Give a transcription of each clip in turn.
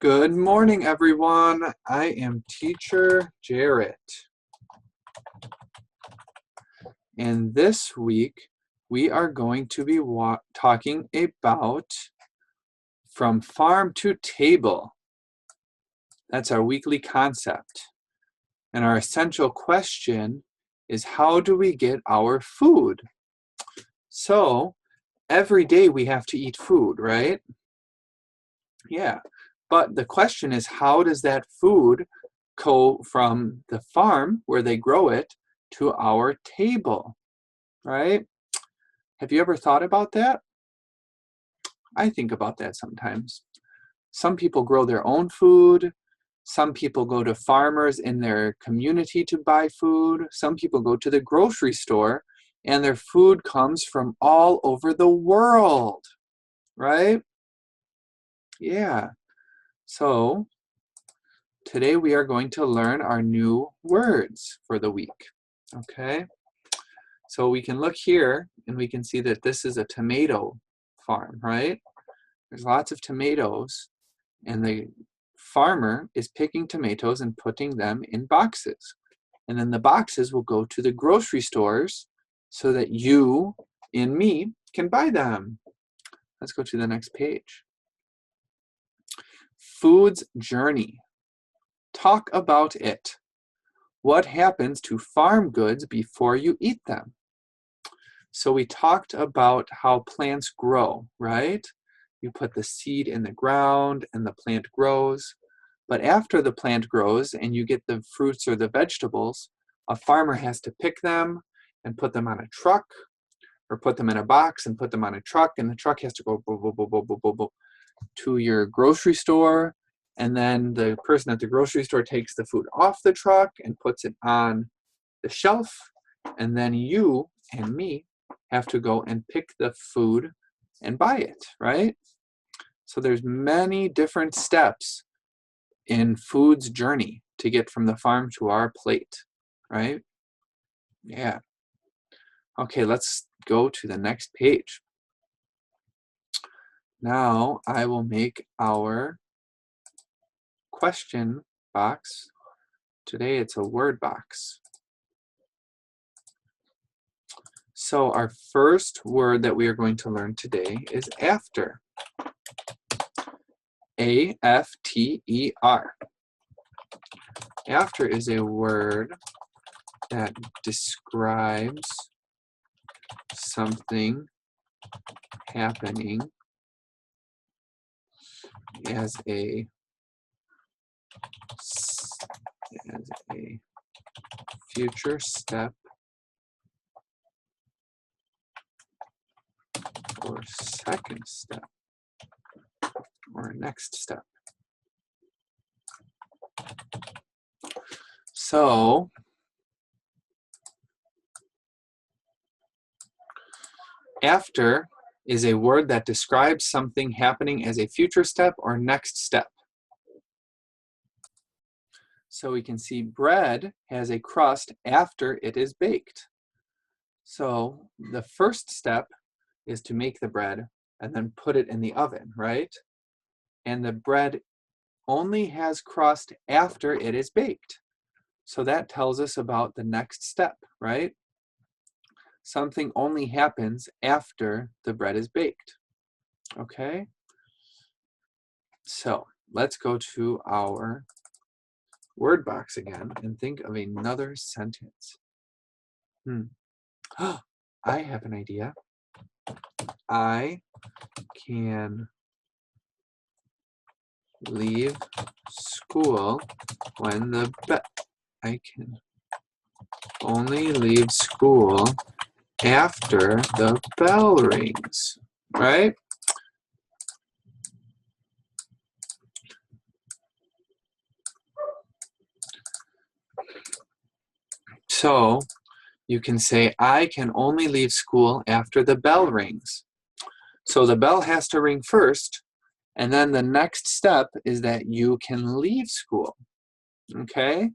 Good morning, everyone. I am Teacher Jarrett. And this week, we are going to be talking about from farm to table. That's our weekly concept. And our essential question is, how do we get our food? So, every day we have to eat food, right? Yeah. But the question is, how does that food go from the farm where they grow it to our table, right? Have you ever thought about that? I think about that sometimes. Some people grow their own food. Some people go to farmers in their community to buy food. Some people go to the grocery store and their food comes from all over the world, right? Yeah. So today we are going to learn our new words for the week, okay? So we can look here and we can see that this is a tomato farm, right? There's lots of tomatoes and the farmer is picking tomatoes and putting them in boxes. And then the boxes will go to the grocery stores so that you and me can buy them. Let's go to the next page. Food's journey. Talk about it. What happens to farm goods before you eat them? So we talked about how plants grow, right? You put the seed in the ground and the plant grows. But after the plant grows and you get the fruits or the vegetables, a farmer has to pick them and put them on a truck or put them in a box and put them on a truck, and the truck has to go to your grocery store, and then the person at the grocery store takes the food off the truck and puts it on the shelf, and then you and me have to go and pick the food and buy it, right? So there's many different steps in food's journey to get from the farm to our plate, right? Yeah. Okay, let's go to the next page. Now I will make our question box. Today it's a word box. So our first word that we are going to learn today is after. A-F-T-E-R. After is a word that describes something happening as a future step or second step or next step. So after is a word that describes something happening as a future step or next step. So we can see bread has a crust after it is baked. So the first step is to make the bread and then put it in the oven, right? And the bread only has crust after it is baked. So that tells us about the next step, right? Something only happens after the bread is baked. Okay? So let's go to our word box again and think of another sentence. I have an idea. I can leave school when I can only leave school after the bell rings, right? So you can say, I can only leave school after the bell rings. So the bell has to ring first, and then the next step is that you can leave school, okay?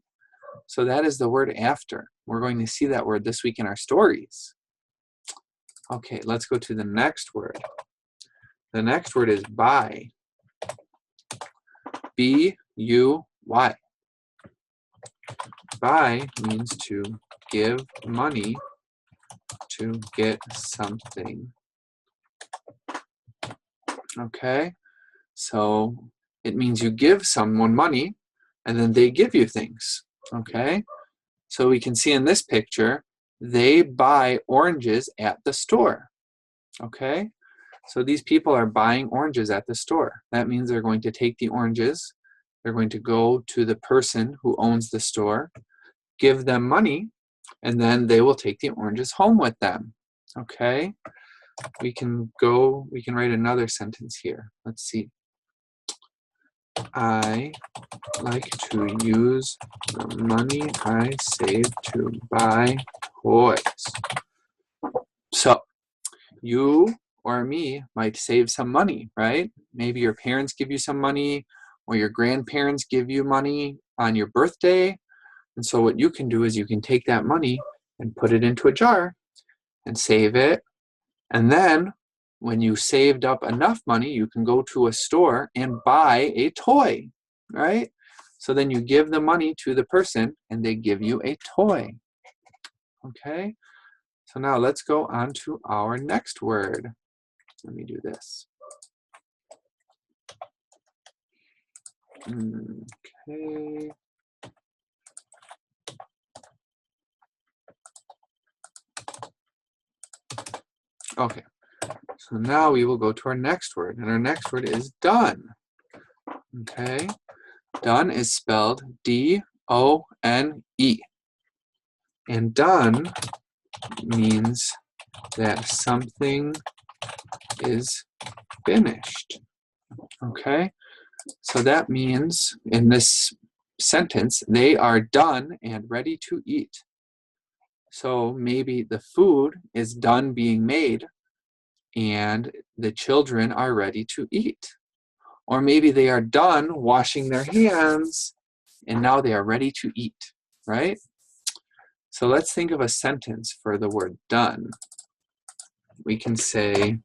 So that is the word after. We're going to see that word this week in our stories. Okay, let's go to the next word. The next word is by. B-U-Y. Buy means to give money to get something. Okay, so it means you give someone money and then they give you things. Okay, so we can see in this picture, they buy oranges at the store. Okay, so these people are buying oranges at the store. That means they're going to take the oranges, they're going to go to the person who owns the store, give them money, and then they will take the oranges home with them. Okay, we can write another sentence here. Let's see. I like to use the money I save to buy toys. So you or me might save some money, right? Maybe your parents give you some money, or your grandparents give you money on your birthday. And so what you can do is you can take that money and put it into a jar and save it. And then when you saved up enough money, you can go to a store and buy a toy, right? So then you give the money to the person and they give you a toy. Okay? So now let's go on to our next word. Let me do this. Okay. Okay. So now we will go to our next word, and our next word is done. Okay. Done is spelled D-O-N-E. And done means that something is finished. Okay? So that means in this sentence, they are done and ready to eat. So maybe the food is done being made and the children are ready to eat. Or maybe they are done washing their hands and now they are ready to eat, right? So let's think of a sentence for the word done. We can say,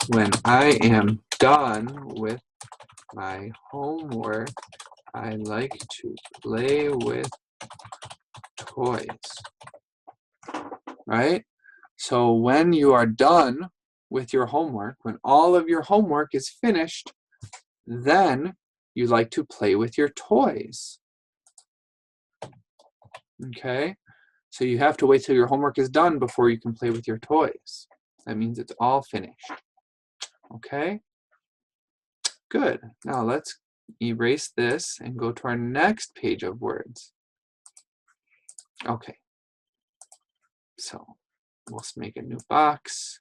when I am done with my homework, I like to play with toys, right? So when you are done with your homework, when all of your homework is finished, then you like to play with your toys. Okay? So you have to wait till your homework is done before you can play with your toys. That means it's all finished. Okay? Good. Now let's erase this and go to our next page of words. Okay. So we'll make a new box.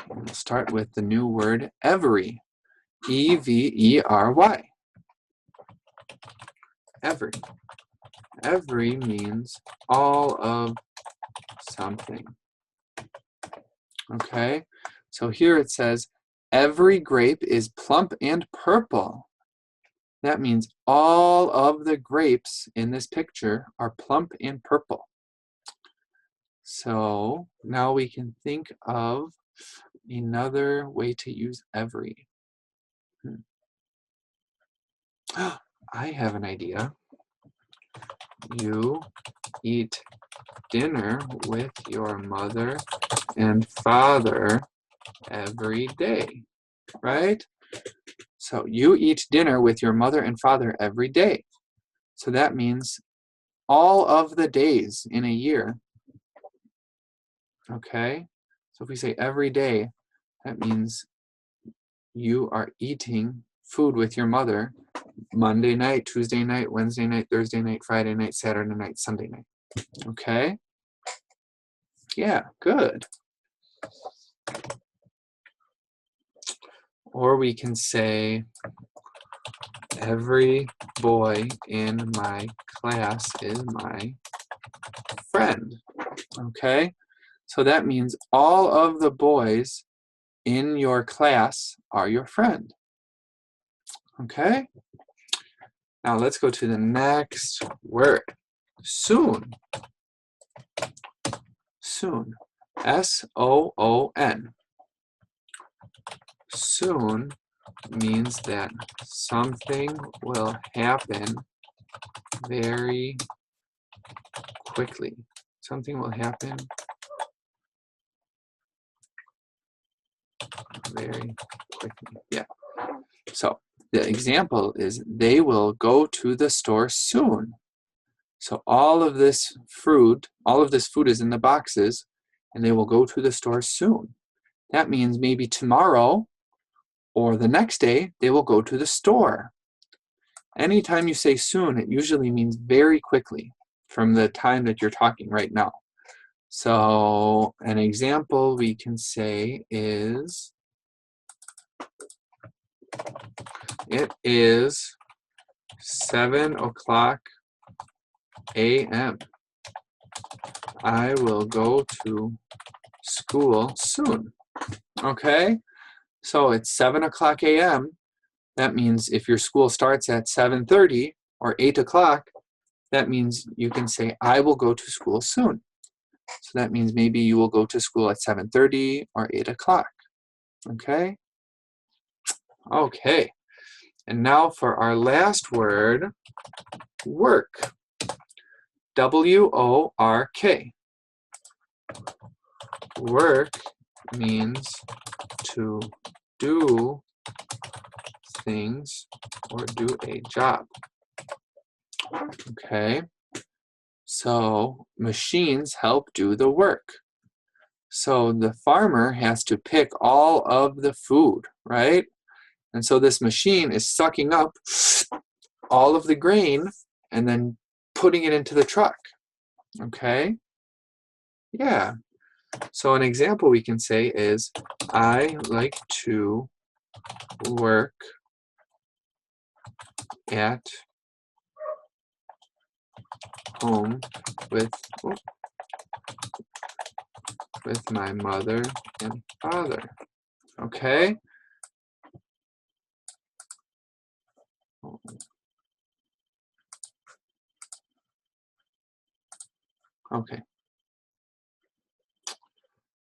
And we'll start with the new word every. E-V-E-R-Y. Every. Every means all of something. Okay, so here it says, every grape is plump and purple. That means all of the grapes in this picture are plump and purple. So now we can think of another way to use every. I have an idea. You eat dinner with your mother and father every day, right? So you eat dinner with your mother and father every day. So that means all of the days in a year. Okay? So if we say every day, that means you are eating food with your mother Monday night, Tuesday night, Wednesday night, Thursday night, Friday night, Saturday night, Sunday night. Okay? Yeah, good. Or we can say, every boy in my class is my friend. Okay? So that means all of the boys in your class are your friend. Okay? Now let's go to the next word. Soon. Soon. S-O-O-N. Soon means that something will happen very quickly. Something will happen very quickly. Yeah. So the example is they will go to the store soon. So all of this food is in the boxes, and they will go to the store soon. That means maybe tomorrow or the next day, they will go to the store. Anytime you say soon, it usually means very quickly from the time that you're talking right now. So an example we can say is, it is 7 o'clock a.m. I will go to school soon. Okay, so it's 7 o'clock a.m. That means if your school starts at 7:30 or 8 o'clock, that means you can say, I will go to school soon. So that means maybe you will go to school at 7:30 or 8 o'clock. Okay? Okay. And now for our last word, work. W-O-R-K. Work means to do things or do a job. Okay? So machines help do the work. So the farmer has to pick all of the food, right? And so this machine is sucking up all of the grain and then putting it into the truck. Okay? Yeah. So an example we can say is, I like to work at home with my mother and father. Okay? Okay.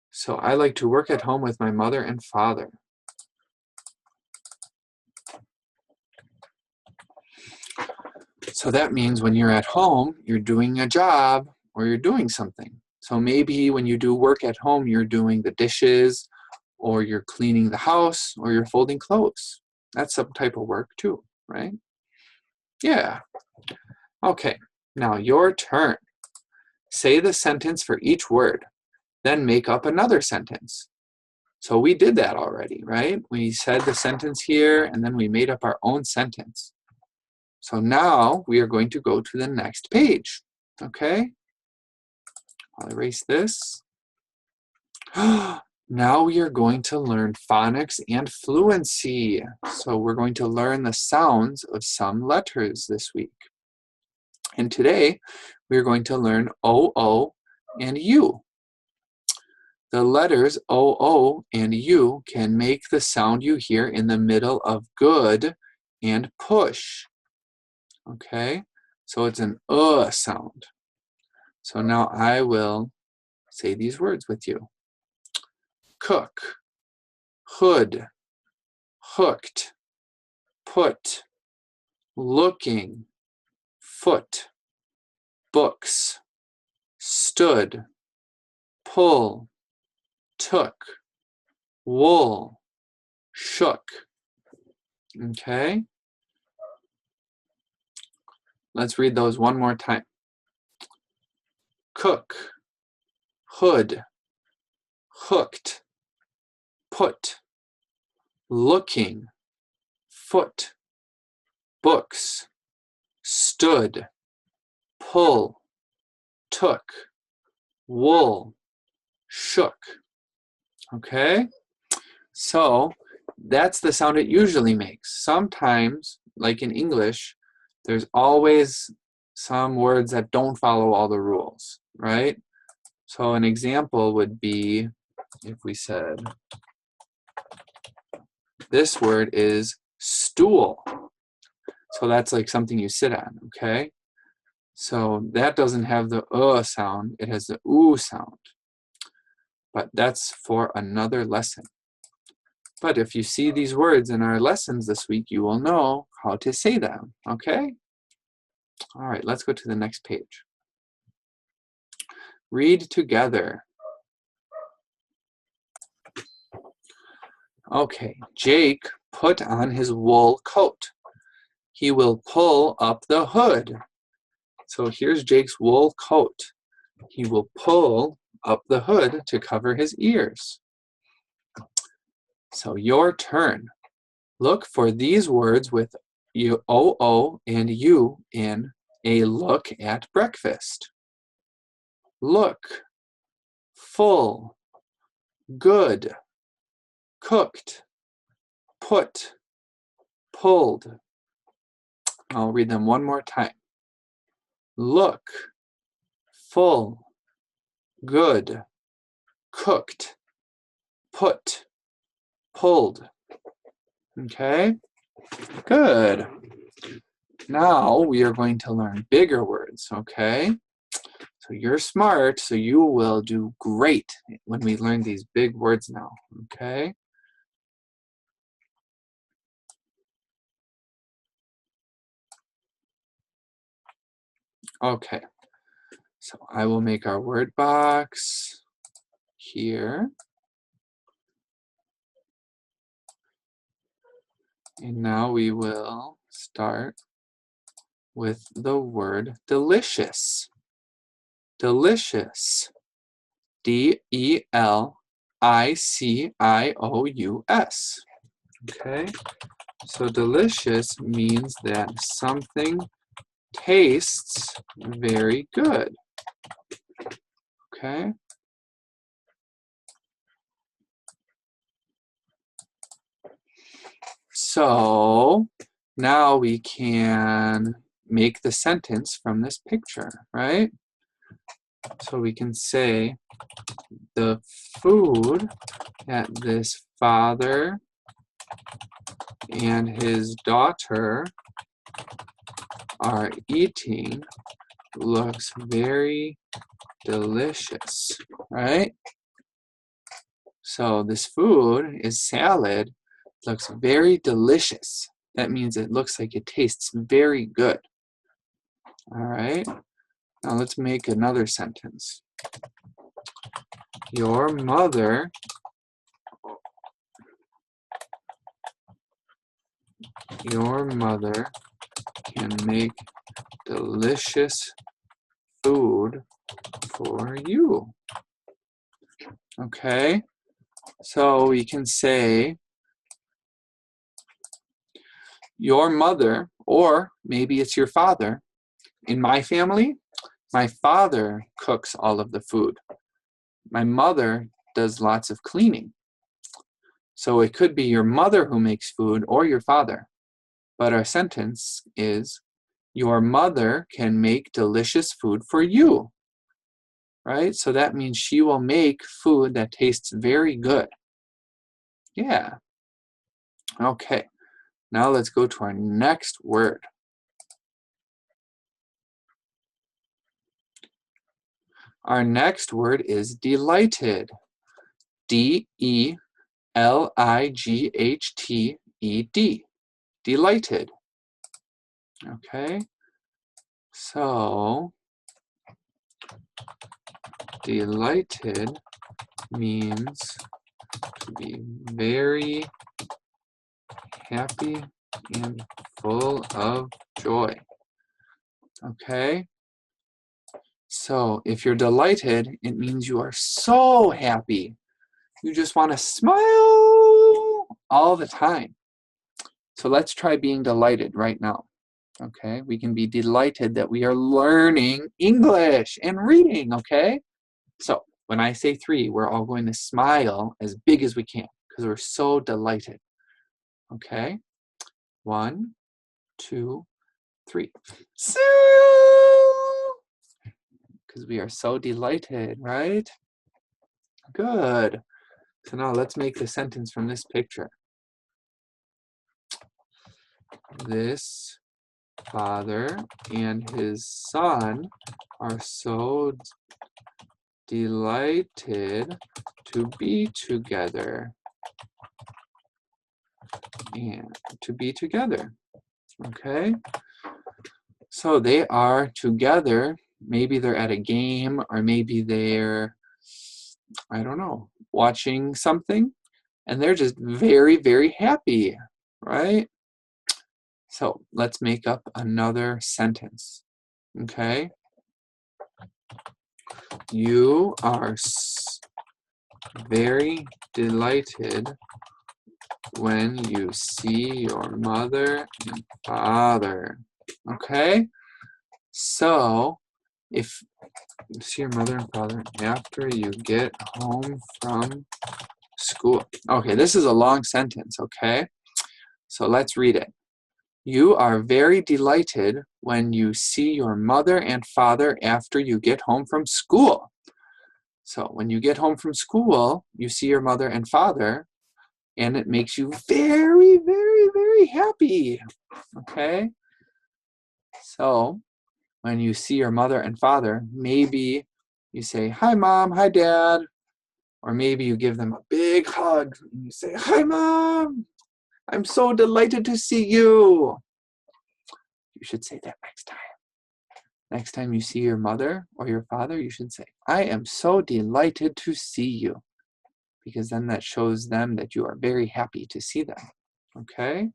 So I like to work at home with my mother and father. So that means when you're at home, you're doing a job or you're doing something. So maybe when you do work at home, you're doing the dishes or you're cleaning the house or you're folding clothes. That's some type of work too, right? Yeah. Okay, now your turn. Say the sentence for each word, then make up another sentence. So we did that already, right? We said the sentence here and then we made up our own sentence. So now we are going to go to the next page, okay? I'll erase this. Now we are going to learn phonics and fluency. So we're going to learn the sounds of some letters this week. And today we're going to learn O-O and U. The letters O-O and U can make the sound you hear in the middle of good and push. Okay, so it's an sound. So now I will say these words with you. Cook, hood, hooked, put, looking, foot, books, stood, pull, took, wool, shook. Okay? Let's read those one more time. Cook, hood, hooked, put, looking, foot, books, stood, pull, took, wool, shook. Okay? So that's the sound it usually makes. Sometimes, like in English, there's always some words that don't follow all the rules, right? So an example would be if we said, this word is stool. So that's like something you sit on, okay? So that doesn't have the sound, it has the oo sound. But that's for another lesson. But if you see these words in our lessons this week, you will know how to say them, okay? All right, let's go to the next page. Read together. Okay, Jake put on his wool coat. He will pull up the hood. So here's Jake's wool coat. He will pull up the hood to cover his ears. So your turn. Look for these words with O and U in a look at breakfast. Look, full, good, cooked, put, pulled. I'll read them one more time. Look, full, good, cooked, put, pulled. Okay, good. Now we are going to learn bigger words, okay? So you're smart, so you will do great when we learn these big words now, okay? Okay, so I will make our word box here. And now we will start with the word delicious. Delicious. D-E-L-I-C-I-O-U-S. Okay, so delicious means that something tastes very good. Okay. So now we can make the sentence from this picture, right? So we can say the food that this father and his daughter are eating looks very delicious, right? So this food is salad, looks very delicious. That means it looks like it tastes very good. All right, now let's make another sentence. Your mother can make delicious food for you. Okay, so we can say your mother, or maybe it's your father. In my family, my father cooks all of the food. My mother does lots of cleaning. So it could be your mother who makes food or your father. But our sentence is, your mother can make delicious food for you. Right? So that means she will make food that tastes very good. Yeah. Okay. Now let's go to our next word. Our next word is delighted. D-E-L-I-G-H-T-E-D. Delighted. Okay. So delighted means to be very happy and full of joy. Okay? So if you're delighted, it means you are so happy. You just want to smile all the time. So let's try being delighted right now. Okay? We can be delighted that we are learning English and reading, okay? So when I say 3, we're all going to smile as big as we can because we're so delighted. Okay? 1, 2, 3. Because we are so delighted, right? Good. So now let's make the sentence from this picture. This father and his son are so delighted to be together. and to be together. Okay? So they are together. Maybe they're at a game, or maybe they're, I don't know, watching something, and they're just very, very happy, right? So let's make up another sentence. Okay? You are very delighted when you see your mother and father. Okay? So, if you see your mother and father after you get home from school. Okay, this is a long sentence, okay? So let's read it. You are very delighted when you see your mother and father after you get home from school. So when you get home from school, you see your mother and father, and it makes you very, very, very happy. Okay? So when you see your mother and father, maybe you say, "Hi, Mom. Hi, Dad." Or maybe you give them a big hug and you say, "Hi, Mom. I'm so delighted to see you." You should say that next time. Next time you see your mother or your father, you should say, "I am so delighted to see you." Because then that shows them that you are very happy to see them. Okay?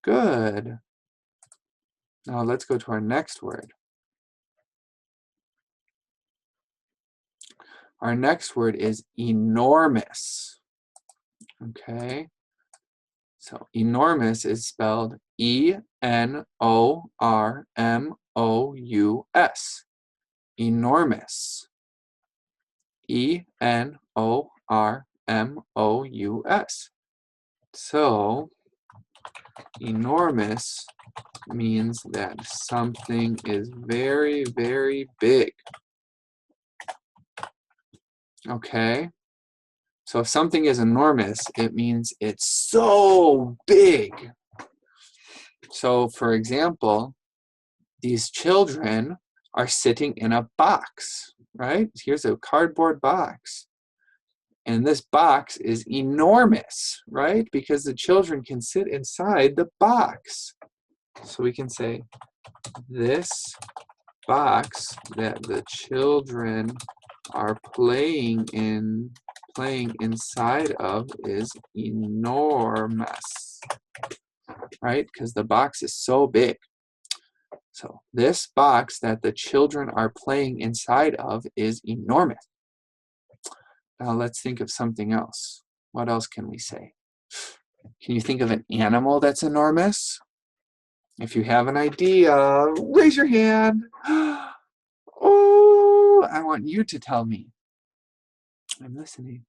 Good. Now let's go to our next word. Our next word is enormous. Okay? So enormous is spelled E-N-O-R-M-O-U-S. Enormous. E-N-O-R-M-O-U-S. So enormous means that something is very, very big. Okay? So if something is enormous, it means it's so big. So for example, these children are sitting in a box, right? Here's a cardboard box. And this box is enormous, right? Because the children can sit inside the box. So we can say, this box that the children are playing inside of is enormous, right? Because the box is so big. So this box that the children are playing inside of is enormous. Now let's think of something else. What else can we say? Can you think of an animal that's enormous? If you have an idea, raise your hand. Oh, I want you to tell me. I'm listening.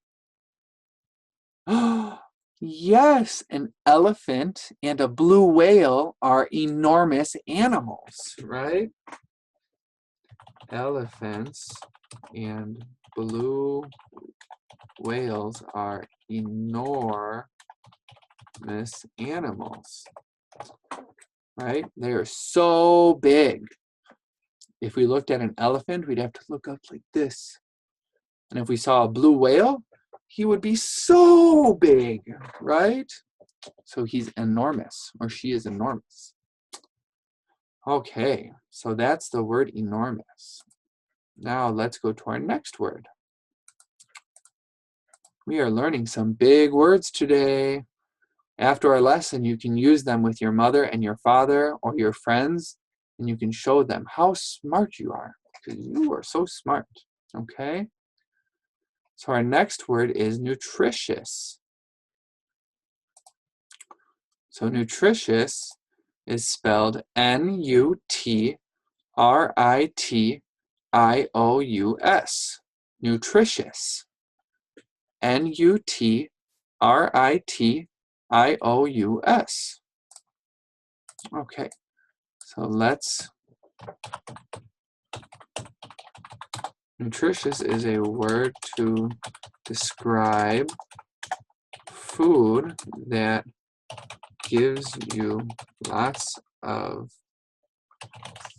Oh, yes, an elephant and a blue whale are enormous animals, right? Elephants and blue whales are enormous animals, right? They are so big. If we looked at an elephant, we'd have to look up like this. And if we saw a blue whale, he would be so big, right? So he's enormous, or she is enormous. Okay, so that's the word enormous. Now let's go to our next word. We are learning some big words today. After our lesson, you can use them with your mother and your father or your friends, and you can show them how smart you are, because you are so smart, okay? So our next word is nutritious. So nutritious is spelled N-U-T-R-I-T-I-O-U-S. Nutritious. N-U-T-R-I-T-I-O-U-S. Okay, so let's. Nutritious is a word to describe food that gives you lots of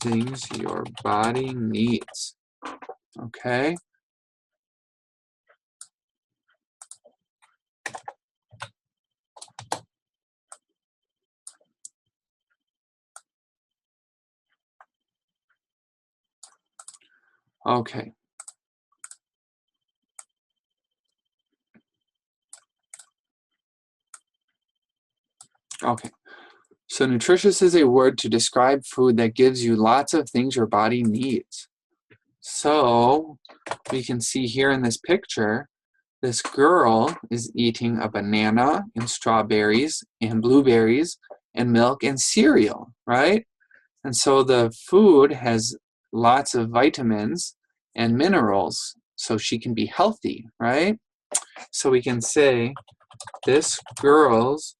things your body needs. Okay? Okay. Okay. So nutritious is a word to describe food that gives you lots of things your body needs. So we can see here in this picture, this girl is eating a banana and strawberries and blueberries and milk and cereal, right? And so the food has lots of vitamins and minerals so she can be healthy, right? So we can say this girl's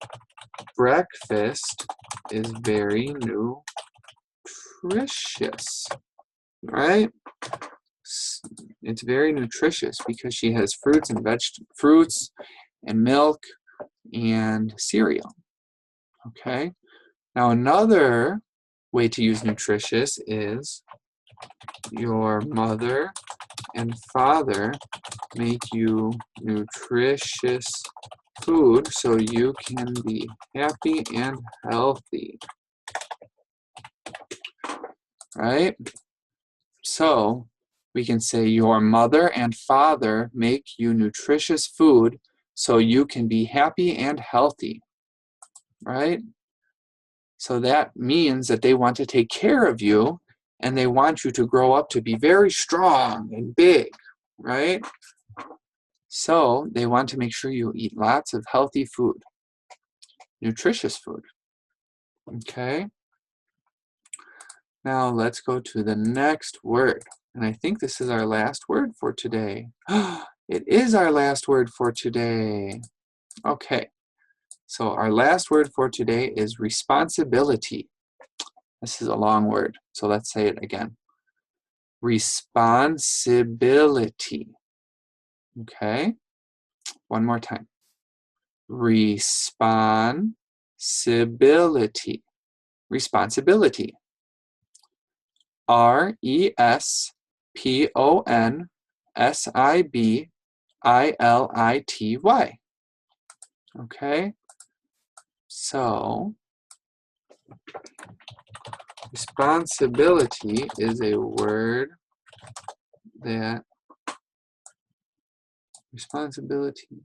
breakfast is very nutritious, right? It's very nutritious because she has fruits and milk and cereal. Okay. Now another way to use nutritious is your mother and father make you nutritious food so you can be happy and healthy. Right? So we can say your mother and father make you nutritious food so you can be happy and healthy. Right? So that means that they want to take care of you and they want you to grow up to be very strong and big, right? So they want to make sure you eat lots of healthy food, nutritious food. Okay? Now let's go to the next word. And I think this is our last word for today. It is our last word for today. Okay. So our last word for today is responsibility. This is a long word, so let's say it again. Responsibility. Okay? One more time. Responsibility. Responsibility. RESPONSIBILITY. Okay? So, responsibility is a word that responsibility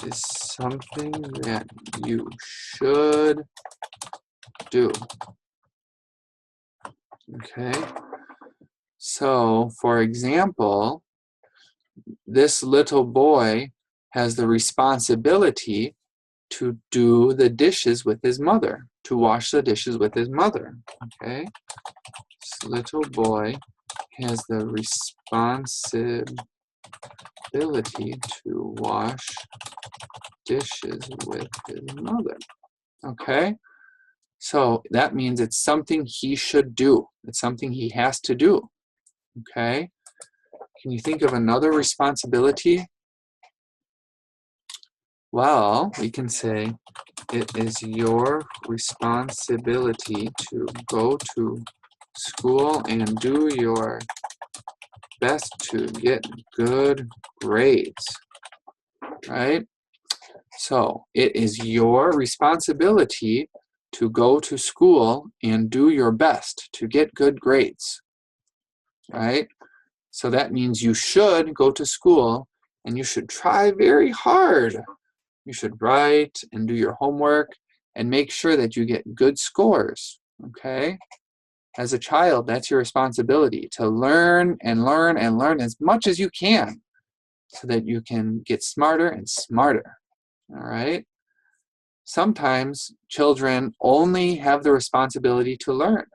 is something that you should do. Okay? So, for example, this little boy has the responsibility to do the dishes with his mother, to wash the dishes with his mother. Okay? This little boy has the responsibility to wash dishes with his mother. Okay? So that means it's something he should do. It's something he has to do. Okay? Can you think of another responsibility? Well, we can say it is your responsibility to go to school and do your best to get good grades, right? So it is your responsibility to go to school and do your best to get good grades, right? So that means you should go to school and you should try very hard. You should write and do your homework and make sure that you get good scores, okay? As a child, that's your responsibility, to learn and learn and learn as much as you can so that you can get smarter and smarter, all right? Sometimes children only have the responsibility to learn.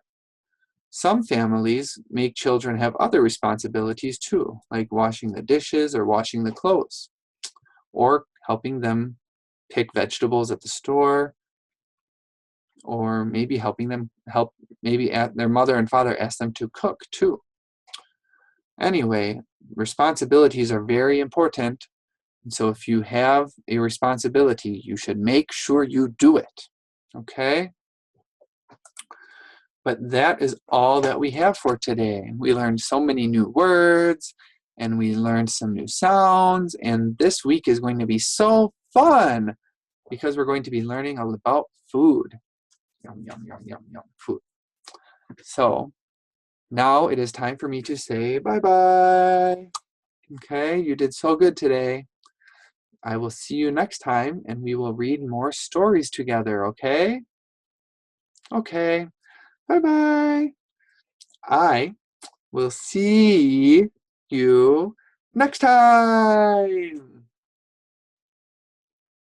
Some families make children have other responsibilities too, like washing the dishes or washing the clothes, or helping them pick vegetables at the store, or maybe maybe their mother and father ask them to cook too. Anyway, responsibilities are very important. And so if you have a responsibility, you should make sure you do it. Okay? But that is all that we have for today. We learned so many new words and we learned some new sounds. And this week is going to be so fun because we're going to be learning all about food. Yum, yum, yum, yum, yum, food. So Now it is time for me to say bye-bye. Okay, you did so good today. I will see you next time, and we will read more stories together, okay? Okay, bye-bye. I will see you next time.